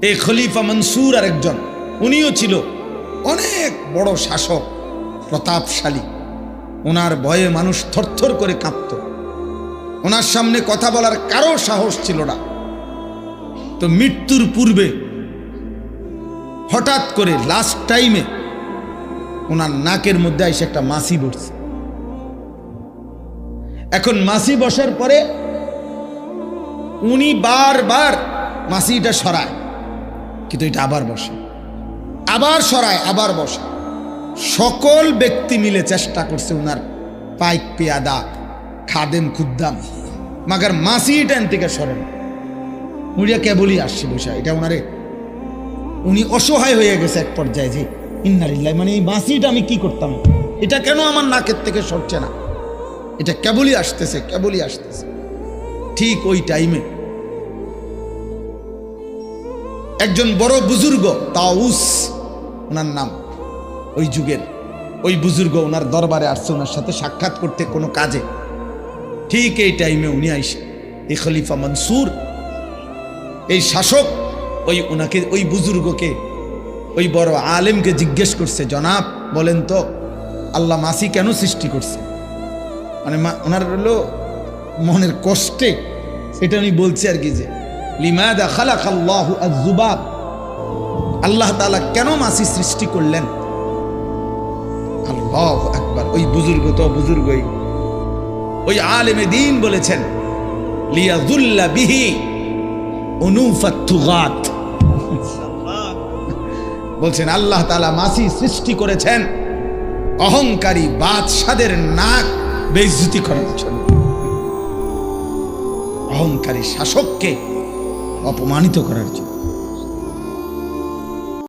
এই খলিফা মনসুর আর একজন, উনিও ছিল অনেক বড় শাসক, প্রতাপশালী। ওনার ভয়ে মানুষ থরথর করে কাঁপত। ওনার সামনে কথা বলার কারো সাহস ছিল না। তো মৃত্যুর পূর্বে হঠাৎ করে লাস্ট টাইমে ওনার নাকের মধ্যে এসে একটা মাছি বসছে। এখন মাছি বসার পরে উনি বারবার মাছিটা সরায়, কিন্তু এটা আবার বসে, আবার সরায়, আবার বসে। সকল ব্যক্তি মিলে চেষ্টা করছে উনার পাইক পেয়াদা খাদেম খুদ্দাম, মাগার মাছি এটা থেকে সরেন। মুড়িয়া কেবলই আসছে বসা, এটা ওনারে উনি অসহায় হয়ে গেছে এক পর্যায়ে যে ইন্নালিল্লাহ, মানে এই মাছিটা আমি কি করতাম, এটা কেন আমার নাকের থেকে সরছে না, এটা কেবলই আসতেছে, কেবলই আসতেছে। ঠিক ওই টাইমে একজন বড় বুজুর্গ, তাউস ওনার নাম, ওই যুগের ওই বুজুর্গ ওনার দরবারে আসছে ওনার সাথে সাক্ষাৎ করতে কোনো কাজে। ঠিক এই টাইমে উনি আইসে, এই খলিফা মনসুর, এই শাসক, ওনাকে ওই বুজুর্গকে, ওই বড় আলেমকে জিজ্ঞেস করছে, জনাব বলেন তো আল্লাহ মাছি কেন সৃষ্টি করছে? মানে ওনার হলো মনের কষ্টে এটা উনি বলছে আর কি, যে লিমাদা খালাকাল্লাহু আয-যুবাব, আল্লাহ তাআলা কেন মাছি সৃষ্টি করলেন? আল্লাহু আকবার। ওই বুজুর্গ তো বুজুর্গই, ওই আলেমে দ্বীন বলেছেন লিয়াযুল্লা বিহি উনুফাত তুগাত, বলছেন আল্লাহ তাআলা মাছি সৃষ্টি করেছেন অহংকারী বাদশাদের নাক বেইজ্জতি করার জন্য, অহংকারী শাসককে অপমানিত করার জন্য।